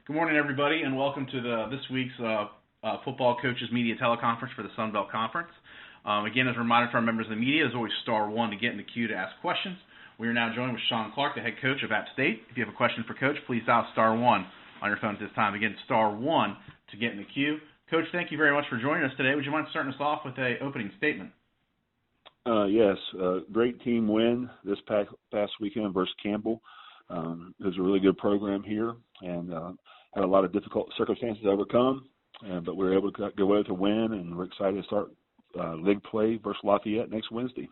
Good morning, everybody, and welcome to this week's Football Coaches Media Teleconference for the Sun Belt Conference. Again, as a reminder to our members of the media, there's always star one to get in the queue to ask questions. We are now joined with Shawn, the head coach of App State. If you have a question for Coach, please dial star one on your phone at this time. Again, star one to get in the queue. Coach, thank you very much for joining us today. Would you mind starting us off with an opening statement? Yes, great team win this past weekend versus Campbell. It was a really good program here, and had a lot of difficult circumstances to overcome, but we were able to go out to win, and we're excited to start league play versus Lafayette next Wednesday.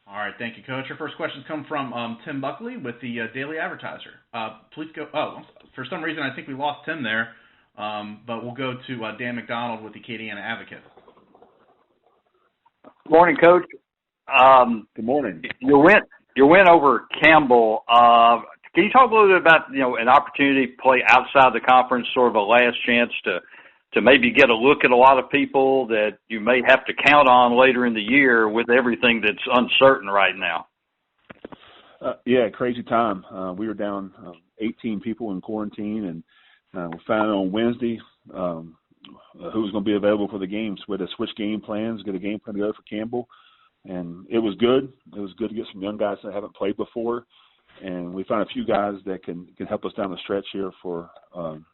All right, thank you, Coach. Our first questions come from Tim Buckley with the Daily Advertiser. Please go. Oh, for some reason I think we lost Tim there, but we'll go to Dan McDonald with the Acadiana Advocate. Good morning, Coach. Good morning. Your win over Campbell. Can you talk a little bit about an opportunity to play outside the conference, sort of a last chance to maybe get a look at a lot of people that you may have to count on later in the year with everything that's uncertain right now? Yeah, crazy time. We were down 18 people in quarantine, and we found out on Wednesday who was going to be available for the games. We had to switch game plans, get a game plan together for Campbell, and it was good. It was good to get some young guys that haven't played before, and we found a few guys that can help us down the stretch here for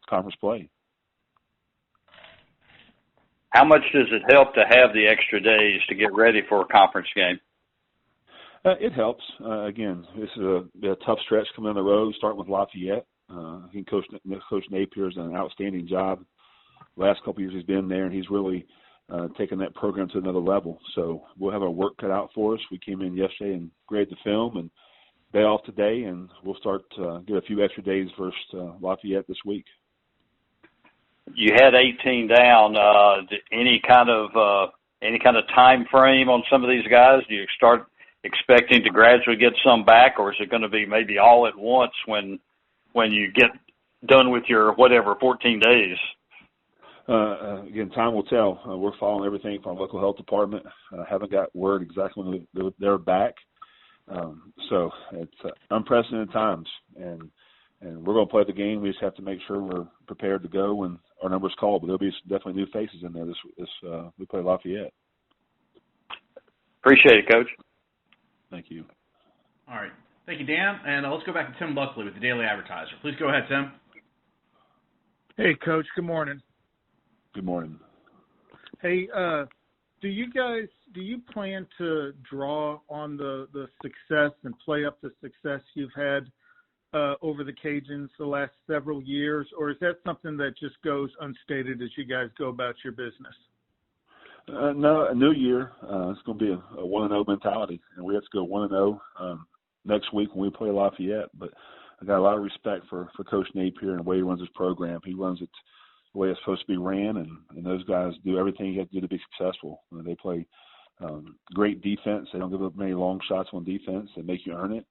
conference play. How much does it help to have the extra days to get ready for a conference game? It helps. Again, this is a tough stretch coming on the road, starting with Lafayette. I think Coach Napier has done an outstanding job. Last couple of years he's been there, and he's really taken that program to another level. So we'll have our work cut out for us. We came in yesterday and graded the film, and day off today, and we'll start get a few extra days versus Lafayette this week. You had 18 down. Any kind of time frame on some of these guys? Do you start expecting to gradually get some back, or is it going to be maybe all at once when you get done with your 14 days? Again, time will tell. We're following everything from our local health department. Haven't got word exactly when they're back. So it's unprecedented times, and we're going to play the game. We just have to make sure we're prepared to go when our number's called. But there'll be definitely new faces in there this we play Lafayette. Appreciate it, Coach. Thank you. All right. Thank you, Dan. And let's go back to Tim Buckley with the Daily Advertiser. Please go ahead, Tim. Hey, Coach. Good morning. Good morning. Hey, do you plan to draw on the success and play up the success you've had over the Cajuns the last several years, or is that something that just goes unstated as you guys go about your business? No, a new year. It's going to be a 1-0 mentality, and we have to go 1-0 next week when we play Lafayette. But I got a lot of respect for Coach Napier and the way he runs his program. He runs it the way it's supposed to be ran, and those guys do everything you have to do to be successful. They play great defense. They don't give up many long shots on defense. They make you earn it.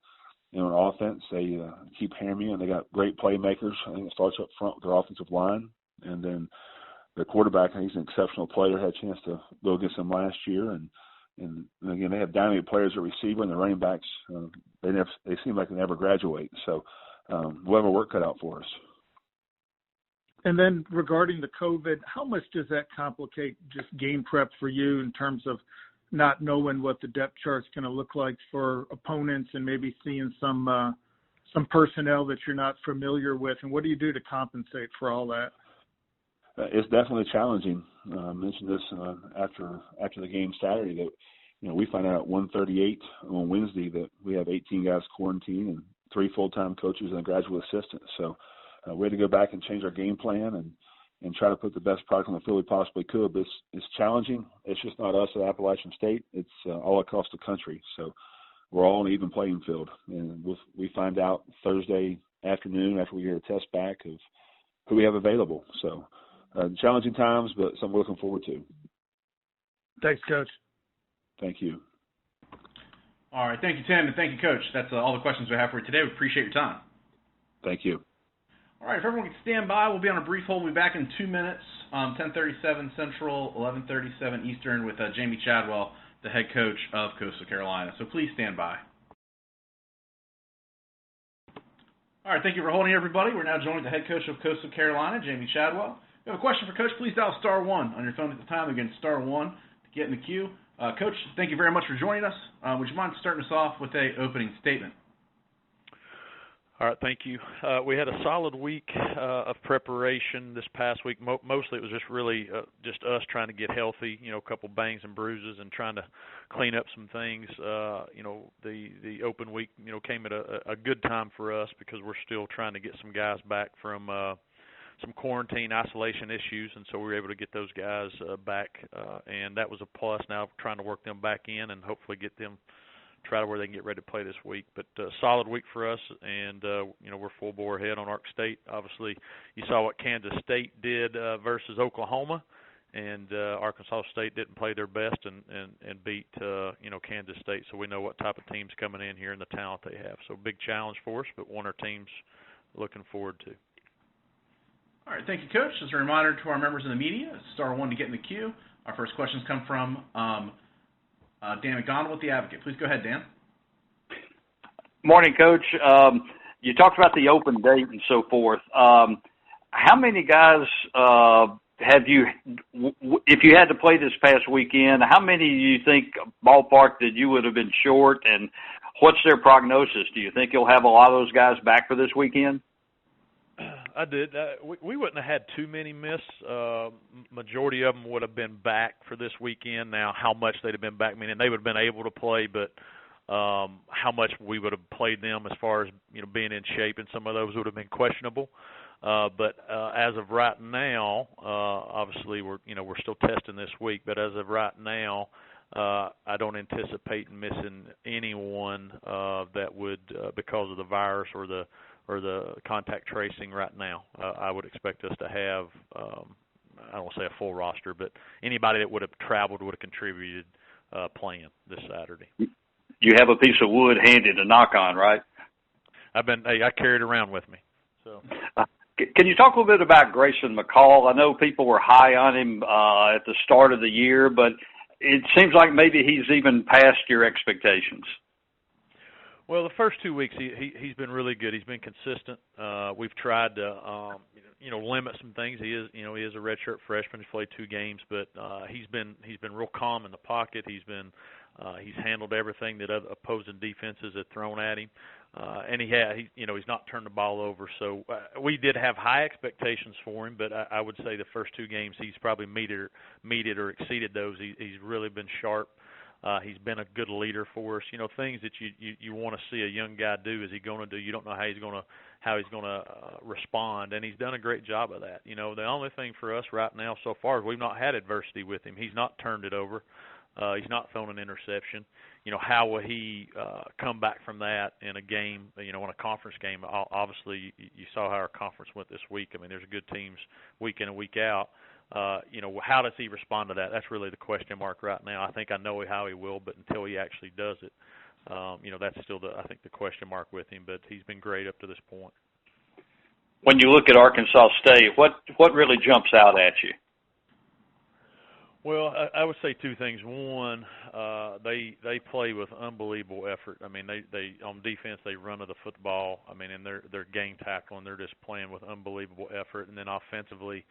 And on offense, they keep hammering you, and they got great playmakers. I think it starts up front with their offensive line. And then the quarterback, I think he's an exceptional player. Had a chance to go against him last year. And again, they have dynamic players at receiver, and the running backs, they seem like they never graduate. So we'll have our work cut out for us. And then regarding the COVID, how much does that complicate just game prep for you in terms of not knowing what the depth chart's going to look like for opponents and maybe seeing some personnel that you're not familiar with? And what do you do to compensate for all that? It's definitely challenging. I mentioned this after the game Saturday that we find out at 1:38 on Wednesday that we have 18 guys quarantined and 3 full-time coaches and a graduate assistant. So we had to go back and change our game plan and try to put the best product on the field we possibly could. But it's challenging. It's just not us at Appalachian State. It's all across the country. So we're all on an even playing field. And we find out Thursday afternoon after we get a test back of who we have available. So challenging times, but something we're looking forward to. Thanks, Coach. Thank you. All right. Thank you, Tim, and thank you, Coach. That's all the questions we have for you today. We appreciate your time. Thank you. All right, if everyone can stand by, we'll be on a brief hold. We'll be back in 2 minutes, 10:37 Central, 11:37 Eastern, with Jamey Chadwell, the head coach of Coastal Carolina. So please stand by. All right, thank you for holding, everybody. We're now joined with the head coach of Coastal Carolina, Jamey Chadwell. If you have a question for Coach, please dial *1 on your phone at the time. Again, *1 to get in the queue. Coach, thank you very much for joining us. Would you mind starting us off with an opening statement? All right, thank you. We had a solid week of preparation this past week. Mostly it was just really just us trying to get healthy, a couple bangs and bruises and trying to clean up some things. The open week, came at a good time for us because we're still trying to get some guys back from some quarantine isolation issues, and so we were able to get those guys back, and that was a plus. Now trying to work them back in and hopefully get them try to where they can get ready to play this week. But solid week for us, and we're full bore ahead on Ark State. Obviously, you saw what Kansas State did versus Oklahoma, and Arkansas State didn't play their best and beat Kansas State. So we know what type of team's coming in here and the talent they have. So big challenge for us, but one our team's looking forward to. All right, thank you, Coach. As a reminder to our members of the media, *1 to get in the queue. Our first questions come from Dan McDonald with The Advocate. Please go ahead, Dan. Morning, Coach. You talked about the open date and so forth. How many guys have you, if you had to play this past weekend, how many do you think, ballpark, that you would have been short, and what's their prognosis? Do you think you'll have a lot of those guys back for this weekend? I did. We wouldn't have had too many miss. Majority of them would have been back for this weekend. Now, how much they'd have been back, meaning they would have been able to play, but how much we would have played them as far as being in shape, and some of those would have been questionable. But as of right now, obviously we're still testing this week. But as of right now, I don't anticipate missing anyone that would because of the virus or the contact tracing right now. I would expect us to have, I don't want to say a full roster, but anybody that would have traveled would have contributed playing this Saturday. You have a piece of wood handy to knock on, right? I carry it around with me. So, can you talk a little bit about Grayson McCall? I know people were high on him at the start of the year, but it seems like maybe he's even past your expectations. Well, the first 2 weeks he's been really good. He's been consistent. We've tried to limit some things. He is a redshirt freshman. He's played 2 games, but he's been real calm in the pocket. He's handled everything that other opposing defenses had thrown at him, and he's not turned the ball over. So we did have high expectations for him, but I would say the first 2 games he's probably meted or exceeded those. He's really been sharp. He's been a good leader for us. Things that you want to see a young guy do. Is he going to do? You don't know how he's going to respond, and he's done a great job of that. The only thing for us right now so far is we've not had adversity with him. He's not turned it over. He's not thrown an interception. How will he come back from that in a game? In a conference game. Obviously, you saw how our conference went this week. I mean, there's good teams week in and week out. How does he respond to that? That's really the question mark right now. I think I know how he will, but until he actually does it, that's still the question mark with him. But he's been great up to this point. When you look at Arkansas State, what really jumps out at you? Well, I would say 2 things. One, they play with unbelievable effort. I mean, they on defense they run to the football. I mean, and they're gang tackling. They're just playing with unbelievable effort. And then offensively,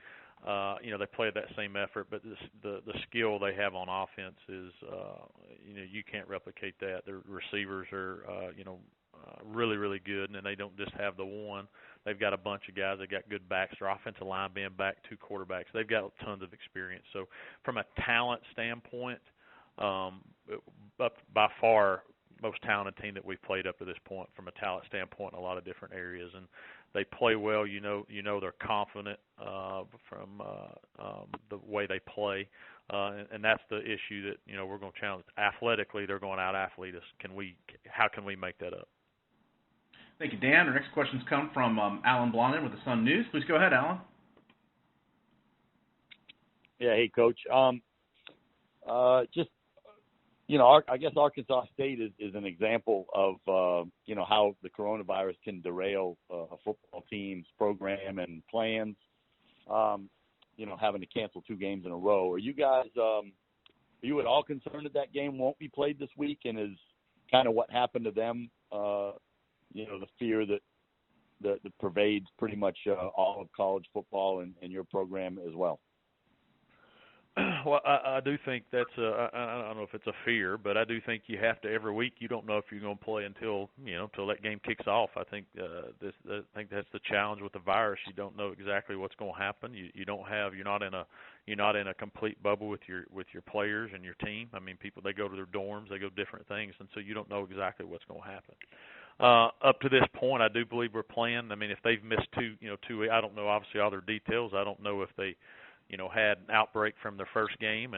they play that same effort, but the skill they have on offense is, you can't replicate that. Their receivers are, really, really good, and then they don't just have the one. They've got a bunch of guys. They got good backs. Their offensive line being back, 2 quarterbacks. They've got tons of experience. So from a talent standpoint, by far most talented team that we've played up to this point from a talent standpoint in a lot of different areas. And they play well. They're confident from the way they play. And that's the issue that, we're going to challenge. Athletically, they're going to out-athlete us. How can we make that up? Thank you, Dan. Our next questions come from Alan Blondin with the Sun News. Please go ahead, Alan. Yeah, hey, Coach. I guess Arkansas State is an example of, how the coronavirus can derail a football team's program and plans, having to cancel 2 games in a row. Are you guys, are you at all concerned that game won't be played this week, and is kind of what happened to them, the fear that that pervades pretty much all of college football and your program as well? Well, I do think that's I don't know if it's a fear, but I do think you have to every week. You don't know if you're going to play until that game kicks off. I think I think that's the challenge with the virus. You don't know exactly what's going to happen. You're not in a complete bubble with your players and your team. I mean, people, they go to their dorms, they go different things, and so you don't know exactly what's going to happen. Up to this point, I do believe we're playing. I mean, if they've missed two, I don't know obviously all their details. I don't know if they had an outbreak from their first game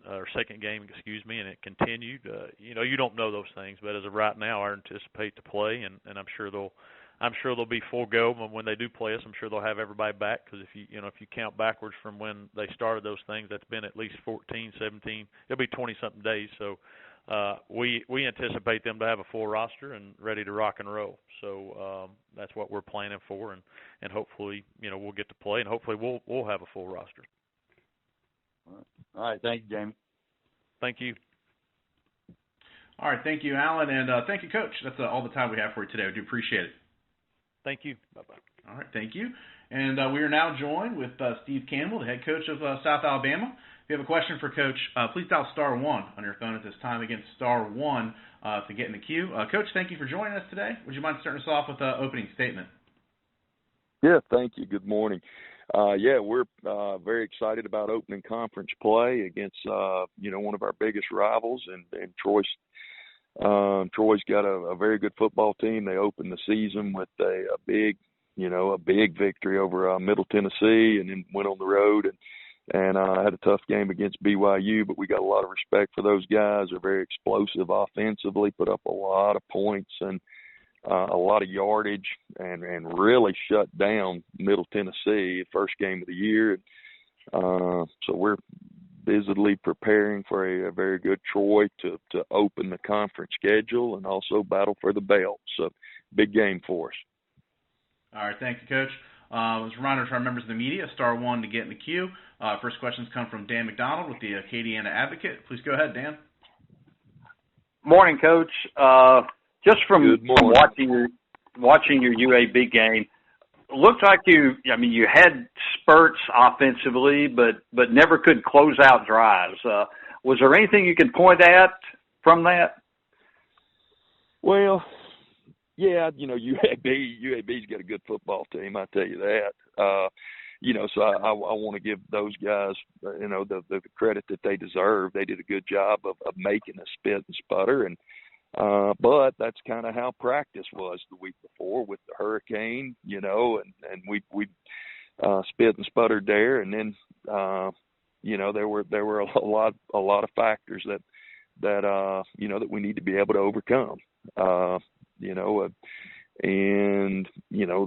or second game, and it continued. You don't know those things, but as of right now, I anticipate to play, and I'm sure they'll be full go when they do play us. I'm sure they'll have everybody back, because if you count backwards from when they started those things, that's been at least 14, 17. It'll be 20-something days. So we anticipate them to have a full roster and ready to rock and roll. So that's what we're planning for, and hopefully we'll get to play, and hopefully we'll have a full roster. All right. Thank you, Jamey. Thank you. All right, thank you, Alan, and thank you, Coach. That's all the time we have for you today. We do appreciate it. Thank you. Bye-bye. All right, thank you. And we are now joined with Steve Campbell, the head coach of South Alabama. If you have a question for Coach, please dial *1 on your phone at this time. Again, *1 to get in the queue. Coach, thank you for joining us today. Would you mind starting us off with an opening statement? Yeah, thank you. Good morning. We're very excited about opening conference play against one of our biggest rivals, and Troy's got a very good football team. They opened the season with a big victory over Middle Tennessee, and then went on the road and had a tough game against BYU, but we got a lot of respect for those guys. They're very explosive offensively, put up a lot of points and a lot of yardage, and really shut down Middle Tennessee, first game of the year. So we're busily preparing for a very good Troy to open the conference schedule and also battle for the belt. So big game for us. All right, thank you, Coach. As a reminder to our members of the media, *1 to get in the queue. First questions come from Dan McDonald with the Acadiana Advocate. Please go ahead, Dan. Morning, Coach. Just from watching your UAB game, looked like you had spurts offensively, but never could close out drives. Was there anything you can point at from that? Well, yeah, UAB's got a good football team, I tell you that. So I want to give those guys, the credit that they deserve. They did a good job of making us spit and sputter, but that's kind of how practice was the week before with the hurricane, and we spit and sputtered there, and then there were a lot of factors that we need to be able to overcome.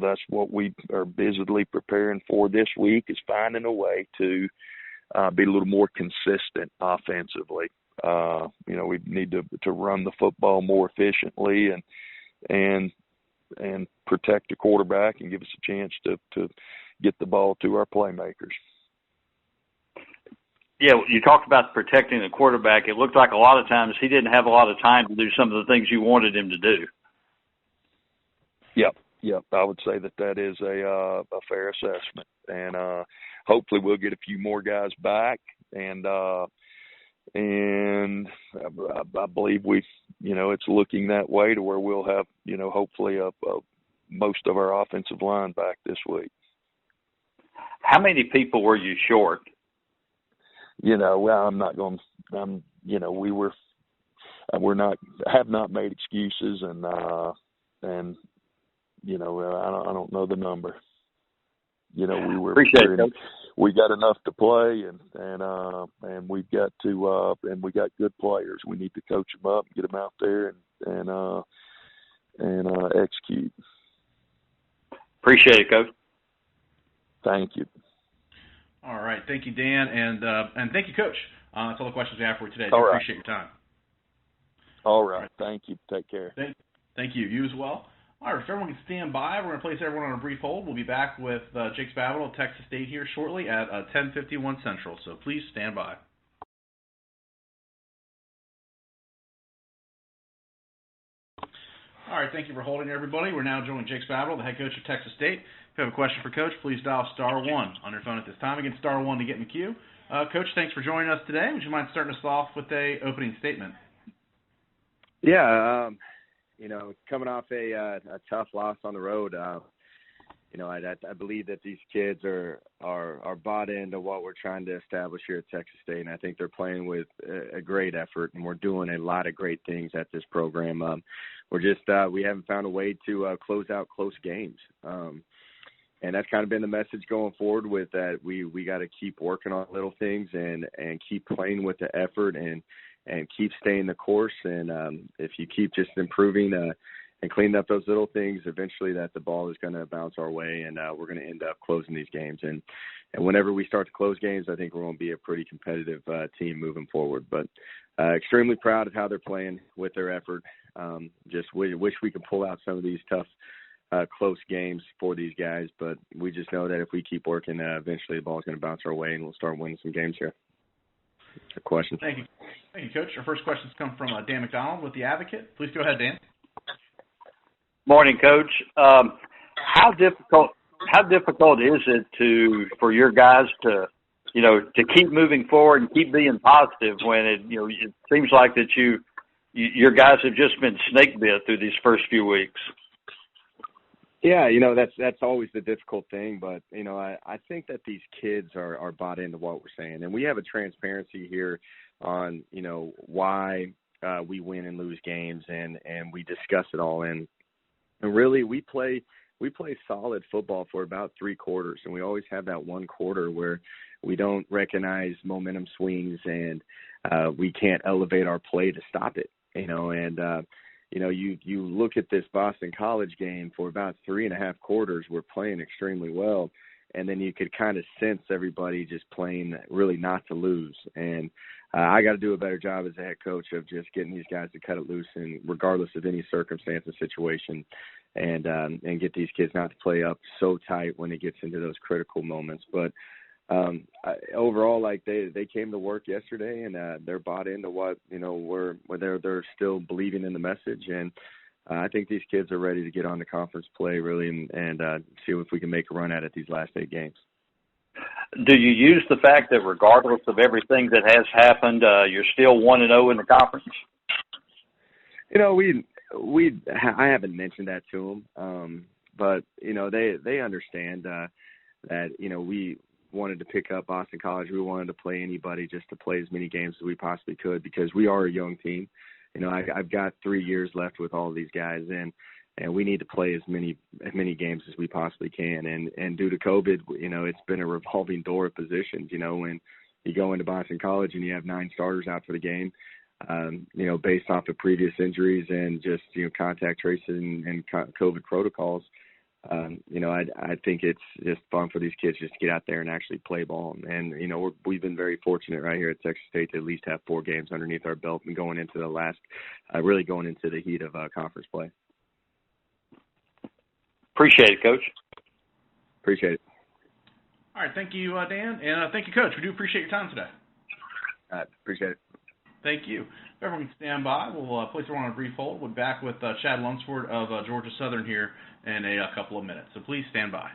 That's what we are busily preparing for this week, is finding a way to be a little more consistent offensively. We need to run the football more efficiently and protect the quarterback and give us a chance to get the ball to our playmakers. Yeah, you talked about protecting the quarterback. It looked like a lot of times he didn't have a lot of time to do some of the things you wanted him to do. Yep. I would say that is a fair assessment, and hopefully we'll get a few more guys back, and I believe it's looking that way to where we'll have hopefully most of our offensive line back this week. How many people were you short? I'm not going. Have not made excuses, and I don't know the number. Appreciate it. We got enough to play, and we've got to, and we got good players. We need to coach them up, get them out there, and execute. Appreciate it, Coach. Thank you. All right, thank you, Dan, and thank you, Coach. That's all the questions we have for you today. All right. Appreciate your time. All right, thank you. Take care. Thank you. You as well. All right, if everyone can stand by, we're going to place everyone on a brief hold. We'll be back with Jake Spavital of Texas State here shortly at 10:51 Central, so please stand by. All right, thank you for holding, everybody. We're now joining Jake Spavital, the head coach of Texas State. If you have a question for Coach, please dial *1 on your phone at this time. Again, *1 to get in the queue. Coach, thanks for joining us today. Would you mind starting us off with a opening statement? Yeah, coming off a tough loss on the road, I believe that these kids are bought into what we're trying to establish here at Texas State, and I think they're playing with a great effort, and we're doing a lot of great things at this program. We haven't found a way to close out close games, and that's kind of been the message going forward with that. We got to keep working on little things and keep playing with the effort and keep staying the course. And if you keep just improving and cleaning up those little things, eventually that the ball is going to bounce our way, and we're going to end up closing these games. And whenever we start to close games, I think we're going to be a pretty competitive team moving forward. But extremely proud of how they're playing with their effort. Just wish we could pull out some of these tough, close games for these guys, but we just know that if we keep working, eventually the ball is going to bounce our way, and we'll start winning some games here. A question. Thank you, Coach. Our first questions come from Dan McDonald with The Advocate. Please go ahead, Dan. Morning, Coach. How difficult is it for your guys to keep moving forward and keep being positive when it seems like that your guys have just been snake bit through these first few weeks? Yeah, that's always the difficult thing, but I think that these kids are bought into what we're saying, and we have a transparency here on why we win and lose games, and we discuss it all. And really, we play solid football for about 3 quarters, and we always have that one quarter where we don't recognize momentum swings, and we can't elevate our play to stop it. You look at this Boston College game for about 3.5 quarters, we're playing extremely well, and then you could kind of sense everybody just playing really not to lose. And I got to do a better job as a head coach of just getting these guys to cut it loose, and regardless of any circumstance and situation, and get these kids not to play up so tight when it gets into those critical moments. But overall, they came to work yesterday, and they're bought into what they're still believing in the message, and I think these kids are ready to get on the conference play really and see if we can make a run at it these last 8 games. Do you use the fact that regardless of everything that has happened, you're still 1-0 in the conference? I haven't mentioned that to them, but they understand that we wanted to pick up Boston College. We wanted to play anybody just to play as many games as we possibly could because we are a young team. I've got 3 years left with all of these guys, and we need to play as many games as we possibly can. And due to COVID, it's been a revolving door of positions. When you go into Boston College and you have 9 starters out for the game, based off of previous injuries and just contact tracing and COVID protocols. I think it's just fun for these kids just to get out there and actually play ball. And, we've been very fortunate right here at Texas State to at least have 4 games underneath our belt and going into the last, really going into the heat of conference play. Appreciate it, Coach. Appreciate it. All right, thank you, Dan, and thank you, Coach. We do appreciate your time today. Appreciate it. Thank you. If everyone can stand by, we'll place everyone on a brief hold. We'll be back with Chad Lunsford of Georgia Southern here in a couple of minutes. So please stand by.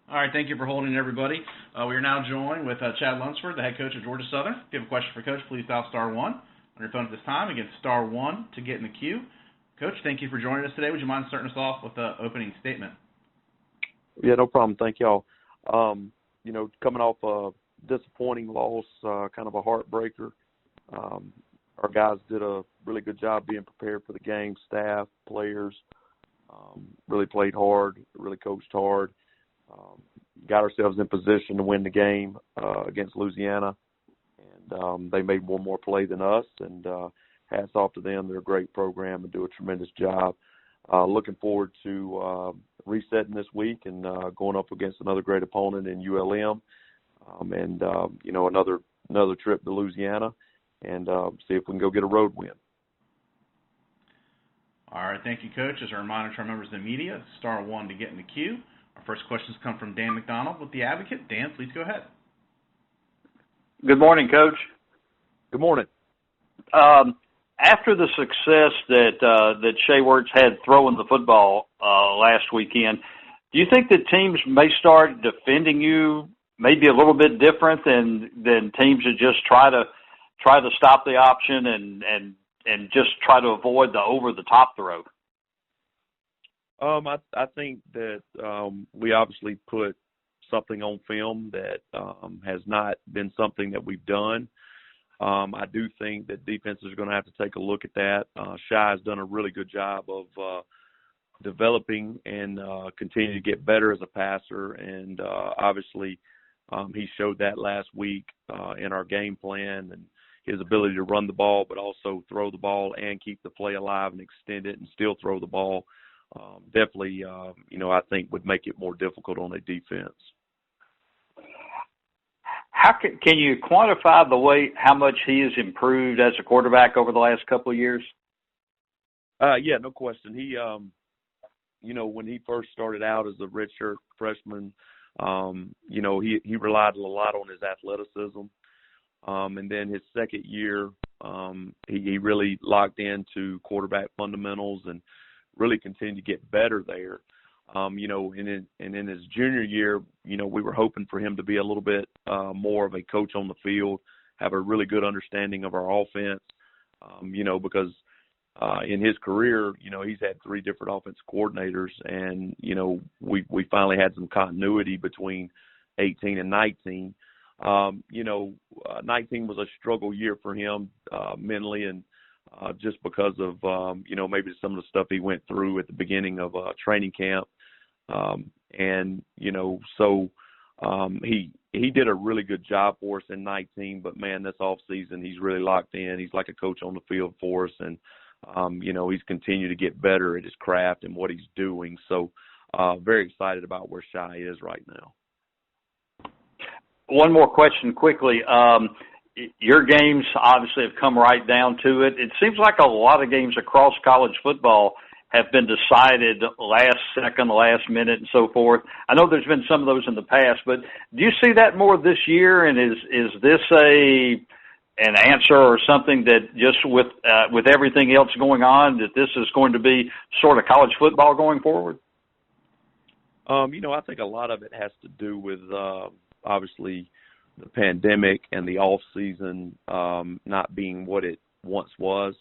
All right, thank you for holding, everybody. We are now joined with Chad Lunsford, the head coach of Georgia Southern. If you have a question for Coach, please dial *1 on your phone at this time. Again, *1 to get in the queue. Coach, thank you for joining us today. Would you mind starting us off with the opening statement? Yeah, no problem. Thank y'all. Coming off a disappointing loss, kind of a heartbreaker. Our guys did a really good job being prepared for the game. Staff, players, really played hard, really coached hard. Got ourselves in position to win the game against Louisiana. And they made one more play than us, and hats off to them. They're a great program and do a tremendous job. Looking forward to resetting this week and going up against another great opponent in ULM, and another trip to Louisiana, and see if we can go get a road win. All right, thank you, Coach. As a reminder to our members of the media, *1 to get in the queue. Our first questions come from Dan McDonald with The Advocate. Dan, please go ahead. Good morning, Coach. Good morning. After the success that Shea Wertz had throwing the football last weekend, do you think that teams may start defending you maybe a little bit different than teams that just try to stop the option and just try to avoid the over the top throw? I think that we obviously put something on film that has not been something that we've done. I do think that defenses are going to have to take a look at that. Shai has done a really good job of developing and continuing to get better as a passer, and obviously he showed that last week in our game plan and his ability to run the ball but also throw the ball and keep the play alive and extend it and still throw the ball. Definitely, I think would make it more difficult on a defense. How can you quantify how much he has improved as a quarterback over the last couple of years? Yeah, no question. He, when he first started out as a redshirt freshman, he relied a lot on his athleticism. And then his second year, he really locked into quarterback fundamentals and really continued to get better there. And in his junior year, we were hoping for him to be a little bit more of a coach on the field, have a really good understanding of our offense, because in his career, he's had 3 different offensive coordinators, and, we finally had some continuity between 18 and 19. 19 was a struggle year for him mentally and just because of, maybe some of the stuff he went through at the beginning of training camp. He did a really good job for us in 19, but man, this off season, he's really locked in. He's like a coach on the field for us. And, he's continued to get better at his craft and what he's doing. So, very excited about where Shai is right now. One more question quickly. Your games obviously have come right down to it. It seems like a lot of games across college football have been decided last second, last minute, and so forth. I know there's been some of those in the past, but do you see that more this year? And is this an answer or something that just with everything else going on, that this is going to be sort of college football going forward? I think a lot of it has to do with obviously the pandemic and the off season not being what it once was.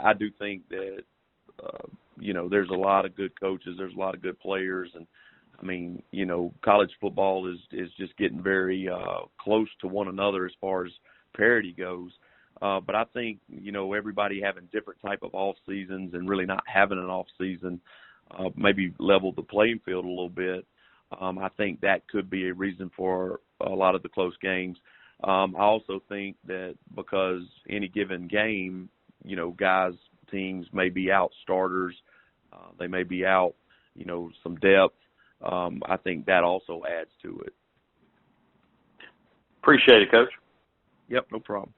I do think that, there's a lot of good coaches, there's a lot of good players. And I mean, college football is just getting very close to one another as far as parity goes. But I think, everybody having different type of off seasons and really not having an off season maybe leveled the playing field a little bit. I think that could be a reason for a lot of the close games. I also think that because any given game, teams may be out starters, they may be out, some depth. I think that also adds to it. Appreciate it, Coach. Yep, no problem.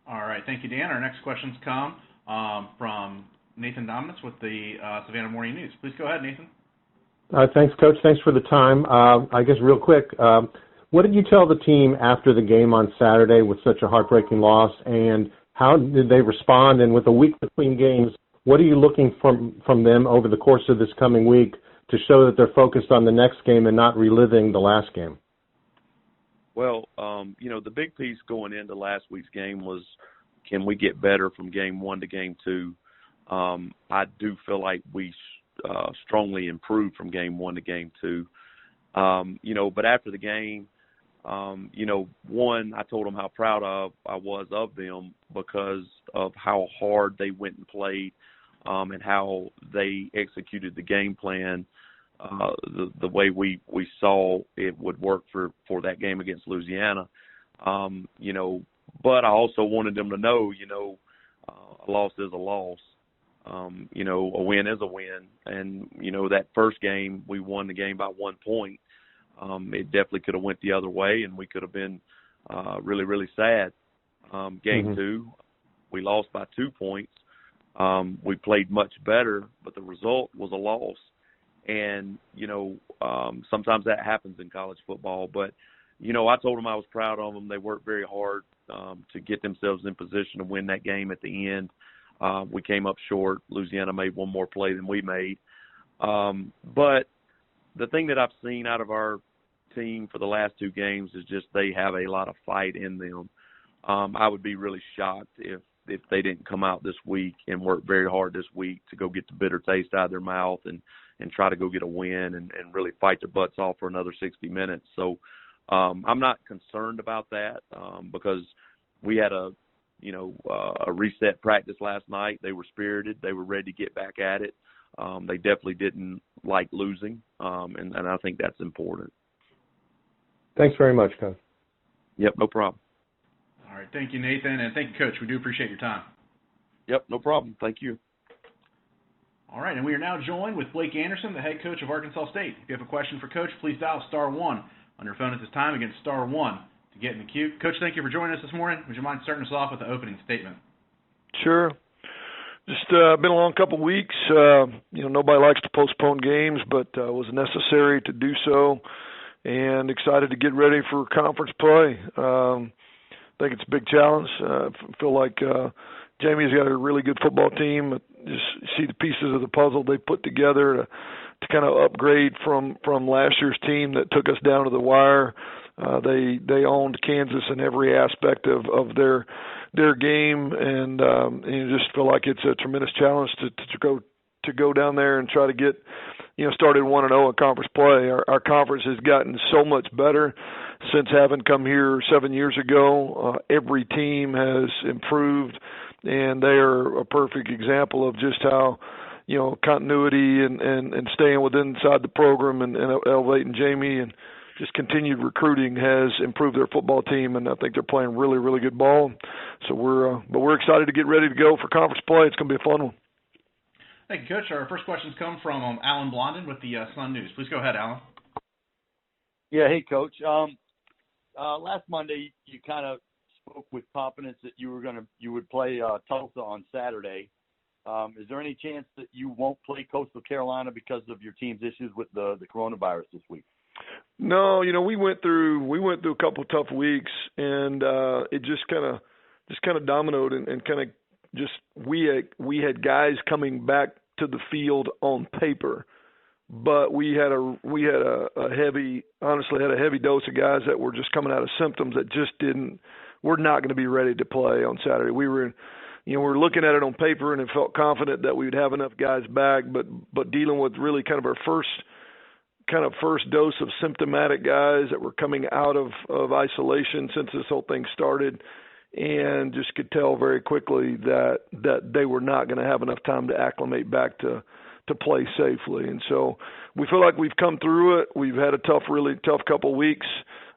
All right, thank you, Dan. Our next questions come from Nathan Dominitz with the Savannah Morning News. Please go ahead, Nathan. Thanks, Coach. Thanks for the time. I guess real quick, what did you tell the team after the game on Saturday with such a heartbreaking loss, and how did they respond? And with a week between games, what are you looking from them over the course of this coming week to show that they're focused on the next game and not reliving the last game? Well, the big piece going into last week's game was, can we get better from game 1 to game 2? I do feel like we strongly improved from game 1 to game 2. But after the game, one, I told them how proud I was of them because of how hard they went and played, and how they executed the game plan, the way we saw it would work for that game against Louisiana. But I also wanted them to know, a loss is a loss. A win is a win. And, that first game, we won the game by 1 point. It definitely could have went the other way, and we could have been really, really sad. Game 2, we lost by 2 points. We played much better, but the result was a loss. And, sometimes that happens in college football. But, I told them I was proud of them. They worked very hard to get themselves in position to win that game at the end. We came up short. Louisiana made one more play than we made. But the thing that I've seen out of our team for the last 2 games is just they have a lot of fight in them. I would be really shocked if they didn't come out this week and work very hard this week to go get the bitter taste out of their mouth and try to go get a win and really fight their butts off for another 60 minutes. So I'm not concerned about that because we had a reset practice last night. They were spirited. They were ready to get back at it. They definitely didn't like losing, and I think that's important. Thanks very much, Coach. Yep, no problem. All right, thank you, Nathan, and thank you, Coach. We do appreciate your time. Yep, no problem. Thank you. All right, and we are now joined with Blake Anderson, the head coach of Arkansas State. If you have a question for Coach, please dial *1 on your phone at this time. Again, *1 to get in the queue. Coach, thank you for joining us this morning. Would you mind starting us off with the opening statement? Sure. Just been a long couple of weeks. Nobody likes to postpone games, but it was necessary to do so, and excited to get ready for conference play. I think it's a big challenge. I feel like Jamey's got a really good football team. Just see the pieces of the puzzle they put together to kind of upgrade from last year's team that took us down to the wire. They owned Kansas in every aspect of their game, and you just feel like it's a tremendous challenge to go down there and try to get started 1-0 in conference play. Our conference has gotten so much better since having come here 7 years ago. Every team has improved, and they are a perfect example of just how continuity and staying inside the program and elevating Jamey and just continued recruiting has improved their football team, and I think they're playing really, really good ball. So we're excited to get ready to go for conference play. It's going to be a fun one. Thank you, Coach. Our first questions come from Alan Blondin with the Sun News. Please go ahead, Alan. Yeah, hey, Coach. Last Monday, you kind of spoke with confidence that you would play Tulsa on Saturday. Is there any chance that you won't play Coastal Carolina because of your team's issues with the coronavirus this week? No, we went through a couple of tough weeks, and it just kind of dominoed and kind of just we had guys coming back to the field on paper, but we had a heavy dose of guys that were just coming out of symptoms that just we're not going to be ready to play on Saturday. We were looking at it on paper and felt confident that we would have enough guys back, but dealing with really kind of our first dose of symptomatic guys that were coming out of isolation since this whole thing started, and just could tell very quickly that they were not going to have enough time to acclimate back to play safely. And so we feel like we've come through it. We've had a really tough couple of weeks,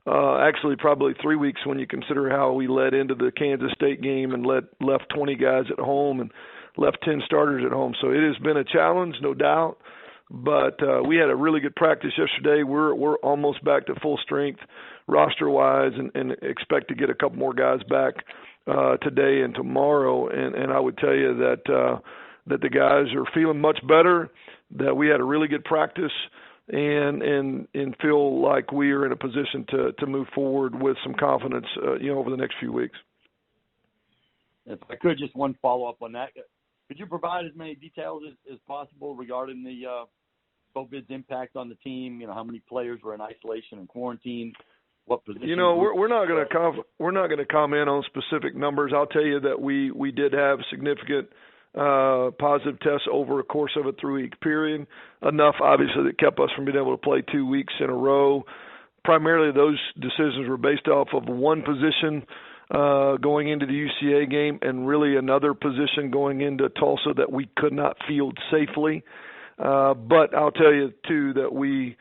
actually probably 3 weeks when you consider how we led into the Kansas State game and left 20 guys at home and left 10 starters at home. So it has been a challenge, no doubt. But we had a really good practice yesterday. We're almost back to full strength roster-wise, and expect to get a couple more guys back today and tomorrow. And I would tell you that the guys are feeling much better, that we had a really good practice, and feel like we are in a position to move forward with some confidence over the next few weeks. If I could, just one follow-up on that. Could you provide as many details as possible regarding the COVID's impact on the team? How many players were in isolation and quarantine? What position? We're not going to comment on specific numbers. I'll tell you that we did have significant positive tests over a course of a 3-week period. Enough, obviously, that kept us from being able to play 2 weeks in a row. Primarily, those decisions were based off of one position going into the UCA game, and really another position going into Tulsa that we could not field safely. But I'll tell you too that we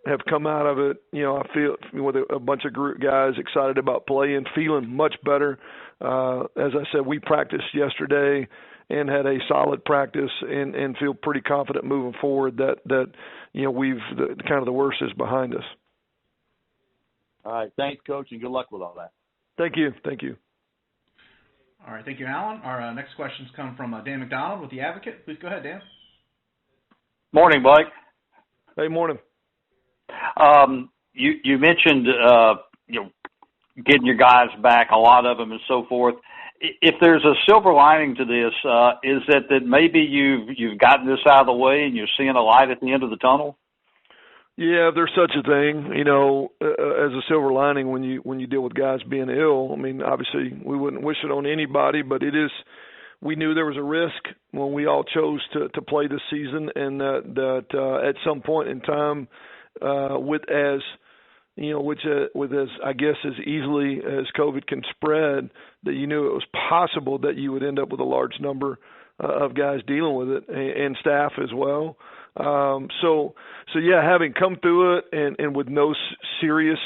have come out of it. I feel with a bunch of group guys excited about playing, feeling much better. As I said, we practiced yesterday and had a solid practice, and feel pretty confident moving forward that we've the worst is behind us. All right, thanks, Coach, and good luck with all that. Thank you. All right, thank you, Alan. Our next questions come from Dan McDonald with The Advocate. Please go ahead, Dan. Morning, Blake. Hey, morning. you mentioned getting your guys back, a lot of them, and so forth. If there's a silver lining to this, is that maybe you've gotten this out of the way and you're seeing a light at the end of the tunnel? Yeah, there's such a thing, as a silver lining when you deal with guys being ill. I mean, obviously we wouldn't wish it on anybody, but it is. We knew there was a risk when we all chose to play this season, and that at some point in time, with as I guess as easily as COVID can spread, that you knew it was possible that you would end up with a large number of guys dealing with it and staff as well. So yeah, having come through it and with no serious,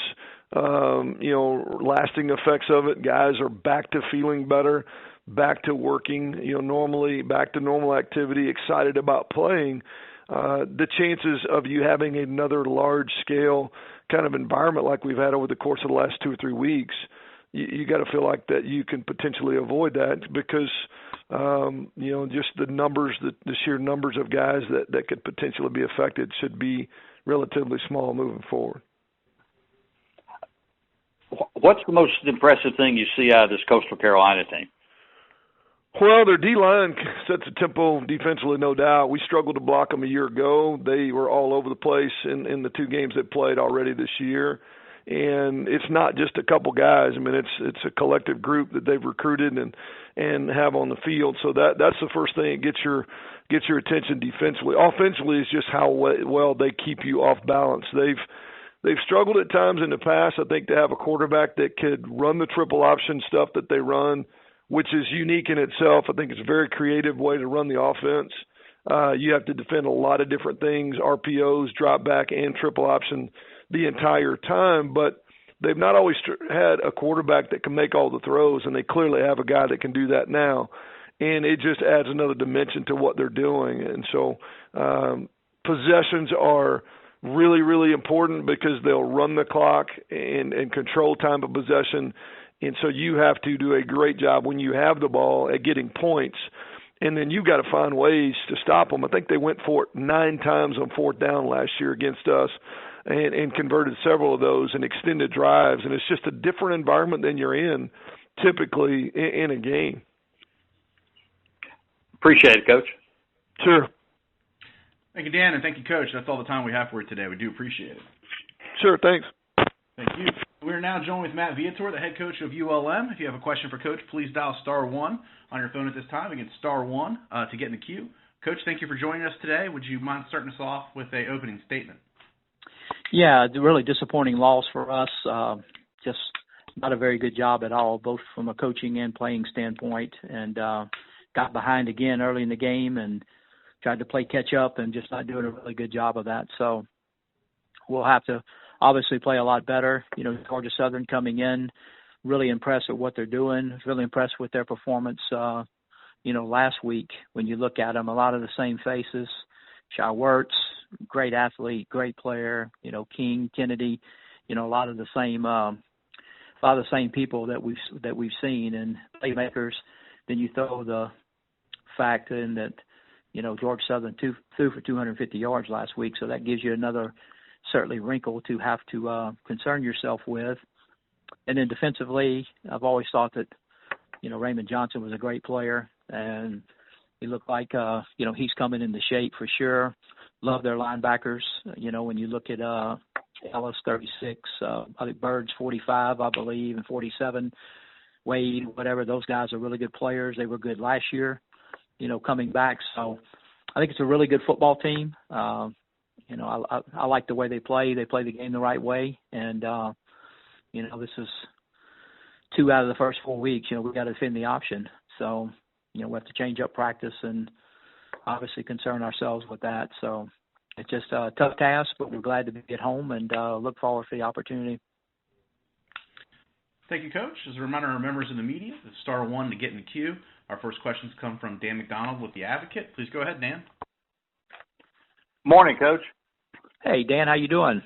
lasting effects of it, guys are back to feeling better, back to working, normally, back to normal activity, excited about playing. The chances of you having another large scale kind of environment like we've had over the course of the last 2 or 3 weeks, you got to feel like that you can potentially avoid that because, just the numbers, the sheer numbers of guys that could potentially be affected should be relatively small moving forward. What's the most impressive thing you see out of this Coastal Carolina team? Well, their D-line sets a tempo defensively, no doubt. We struggled to block them a year ago. They were all over the place in the 2 games they played already this year. And it's not just a couple guys. I mean, it's a collective group that they've recruited and have on the field. So that's the first thing that gets your attention defensively. Offensively is just how well they keep you off balance. They've struggled at times in the past, I think, to have a quarterback that could run the triple option stuff that they run, which is unique in itself. I think it's a very creative way to run the offense. You have to defend a lot of different things, RPOs, drop back, and triple option the entire time. But they've not always had a quarterback that can make all the throws, and they clearly have a guy that can do that now. And it just adds another dimension to what they're doing. And so possessions are really, really important because they'll run the clock and control time of possession. And so you have to do a great job when you have the ball at getting points. And then you've got to find ways to stop them. I think they went for it 9 times on 4th down last year against us and converted several of those and extended drives. And it's just a different environment than you're in typically in a game. Appreciate it, Coach. Sure. Thank you, Dan, and thank you, Coach. That's all the time we have for you today. We do appreciate it. Sure, thanks. Thank you. We're now joined with Matt Viator, the head coach of ULM. If you have a question for Coach, please dial *1 on your phone at this time. Again, *1 to get in the queue. Coach, thank you for joining us today. Would you mind starting us off with an opening statement? Yeah, really disappointing loss for us. Just not a very good job at all, both from a coaching and playing standpoint. And got behind again early in the game and tried to play catch up and just not doing a really good job of that. So we'll have to obviously play a lot better. Georgia Southern coming in, really impressed with what they're doing. Really impressed with their performance, last week. When you look at them, a lot of the same faces. Shawn, great athlete, great player. King, Kennedy, a lot of the same people that we've seen and playmakers. Then you throw the fact in that Georgia Southern threw for 250 yards last week, so that gives you another certainly wrinkle to have to concern yourself with. And then defensively, I've always thought that, Raymond Johnson was a great player, and he looked like, he's coming into shape for sure. Love their linebackers. When you look at Ellis, 36, I think Bird's 45, I believe, and 47, Wade, whatever, those guys are really good players. They were good last year, coming back. So I think it's a really good football team. I like the way they play. They play the game the right way. And, this is 2 out of the first 4 weeks. We've got to defend the option. So, we have to change up practice and obviously concern ourselves with that. So it's just a tough task, but we're glad to be at home and look forward to the opportunity. Thank you, Coach. As a reminder, our members of the media, it's *1 to get in the queue. Our first questions come from Dan McDonald with The Advocate. Please go ahead, Dan. Morning, Coach. Hey, Dan, how you doing?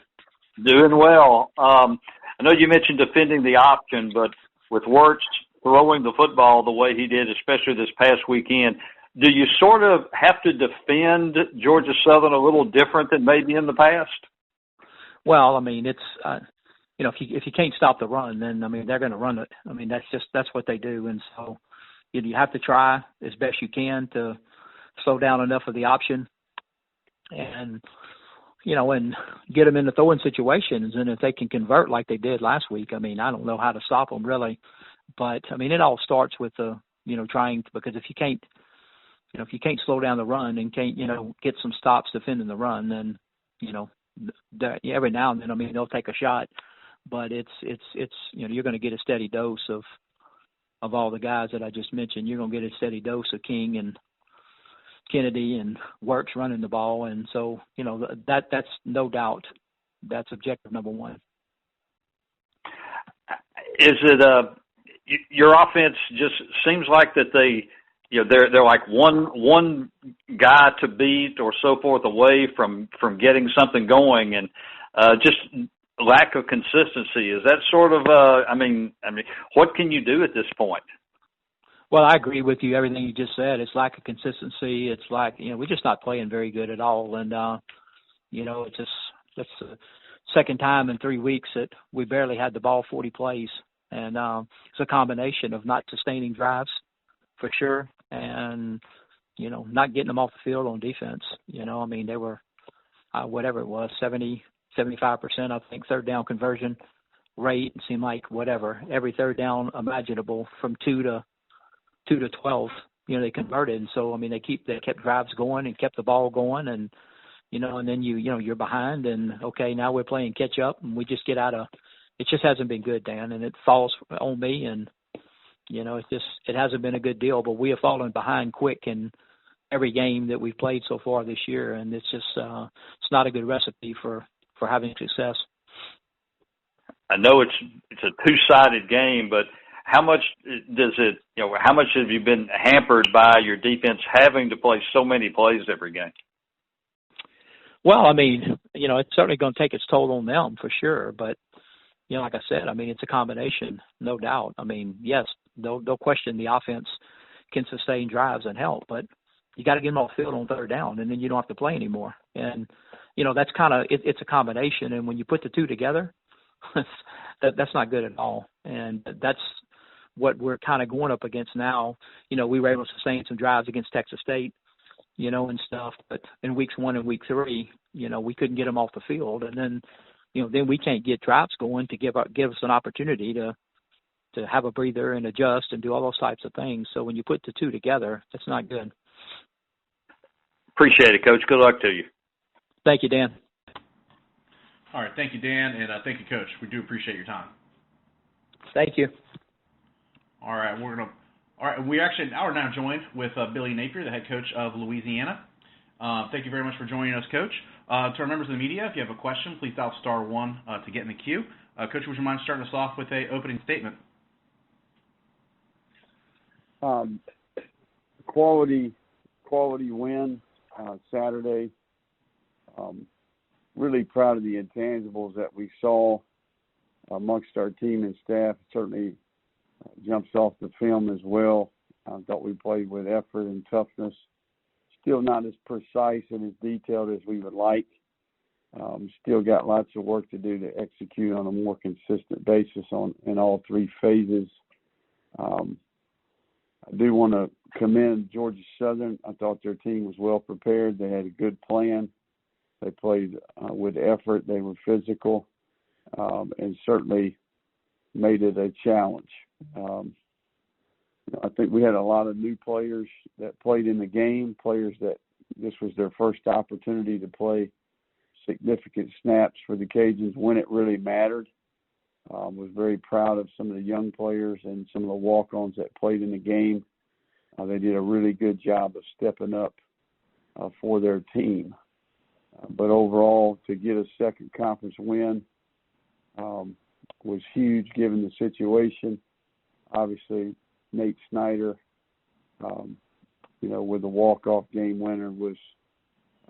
Doing well. I know you mentioned defending the option, but with Wirtz throwing the football the way he did, especially this past weekend, do you sort of have to defend Georgia Southern a little different than maybe in the past? Well, I mean, it's if you can't stop the run, then I mean they're going to run it. I mean that's what they do, and so you have to try as best you can to slow down enough of the option, and and get them into throwing situations. And if they can convert like they did last week, I mean I don't know how to stop them really, but I mean it all starts with trying to, because if you can't slow down the run and can't get some stops defending the run, then every now and then I mean they'll take a shot. But it's you're going to get a steady dose of all the guys that I just mentioned. You're going to get a steady dose of King and Kennedy and Works running the ball, and so that's no doubt that's objective number one. Is it your offense just seems like that they're like one guy to beat or so forth away from getting something going, and just lack of consistency. Is that sort of I mean what can you do at this point? Well, I agree with you, everything you just said. It's lack of consistency. It's like we're just not playing very good at all, and it's the second time in 3 weeks that we barely had the ball 40 plays, and it's a combination of not sustaining drives for sure, and not getting them off the field on defense. I mean they were whatever it was, 75%, I think, third down conversion rate. It seemed like every third down imaginable from 2 to 12, they converted. And so, I mean, they kept drives going and kept the ball going, and and then you're behind, and okay, now we're playing catch up, and we just get out of. It just hasn't been good, Dan, and it falls on me, and it hasn't been a good deal. But we have fallen behind quick in every game that we've played so far this year, and it's just it's not a good recipe for having success. I know it's a two-sided game, but how much does it? How much have you been hampered by your defense having to play so many plays every game? Well, I mean, it's certainly going to take its toll on them for sure. But like I said, I mean, it's a combination, no doubt. I mean, yes, they'll question the offense can sustain drives and help, but you got to get them off the field on third down, and then you don't have to play anymore. And that's kind of it's a combination, and when you put the two together, that's not good at all. And that's what we're kind of going up against now. We were able to sustain some drives against Texas State, and stuff, but in weeks 1 and week 3, we couldn't get them off the field, and then then we can't get drives going to give us an opportunity to have a breather and adjust and do all those types of things. So when you put the two together, it's not good. Appreciate it, Coach. Good luck to you. Thank you, Dan. All right, thank you, Dan, and thank you, Coach. We do appreciate your time. Thank you. All right, we actually are now joined with Billy Napier, the head coach of Louisiana. Thank you very much for joining us, Coach. To our members of the media, if you have a question, please dial *1 to get in the queue. Coach, would you mind starting us off with an opening statement? Quality win Saturday. Really proud of the intangibles that we saw amongst our team and staff. It certainly jumps off the film as well. I thought we played with effort and toughness. Still not as precise and as detailed as we would like. Still got lots of work to do to execute on a more consistent basis in all three phases. I do want to commend Georgia Southern. I thought their team was well prepared. They had a good plan. They played with effort. They were physical, and certainly made it a challenge. I think we had a lot of new players that played in the game, players that this was their first opportunity to play significant snaps for the Cajuns when it really mattered. Was very proud of some of the young players and some of the walk-ons that played in the game. They did a really good job of stepping up for their team. But overall, to get a second conference win was huge given the situation. Obviously, Nate Snyder, with the walk-off game winner was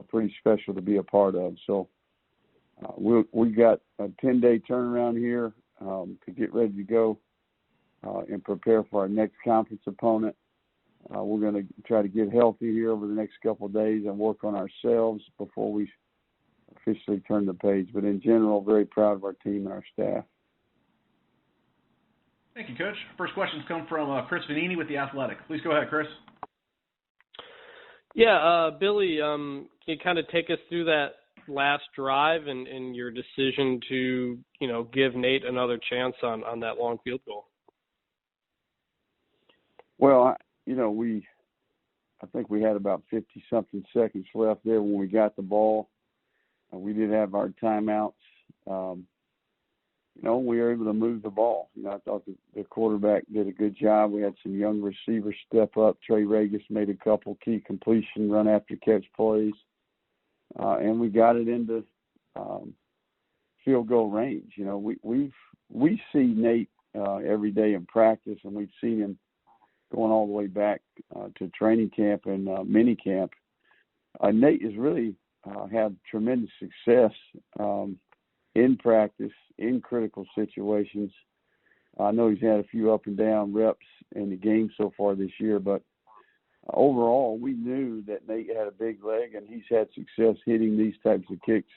pretty special to be a part of. So we got a 10-day turnaround here to get ready to go and prepare for our next conference opponent. We're going to try to get healthy here over the next couple of days and work on ourselves before we officially turn the page. But in general, very proud of our team and our staff. Thank you, Coach. First questions come from Chris Vanini with The Athletic. Please go ahead, Chris. Yeah, Billy, can you kind of take us through that last drive and your decision to, give Nate another chance on that long field goal? Well, I think we had about 50-something seconds left there when we got the ball. We did have our timeouts. We were able to move the ball. I thought the quarterback did a good job. We had some young receivers step up. Trey Regis made a couple key completion run after catch plays. And we got it into field goal range. We see Nate every day in practice, and we've seen him going all the way back to training camp and mini camp. Nate has really had tremendous success in practice, in critical situations. I know he's had a few up and down reps in the game so far this year, but overall, we knew that Nate had a big leg, and he's had success hitting these types of kicks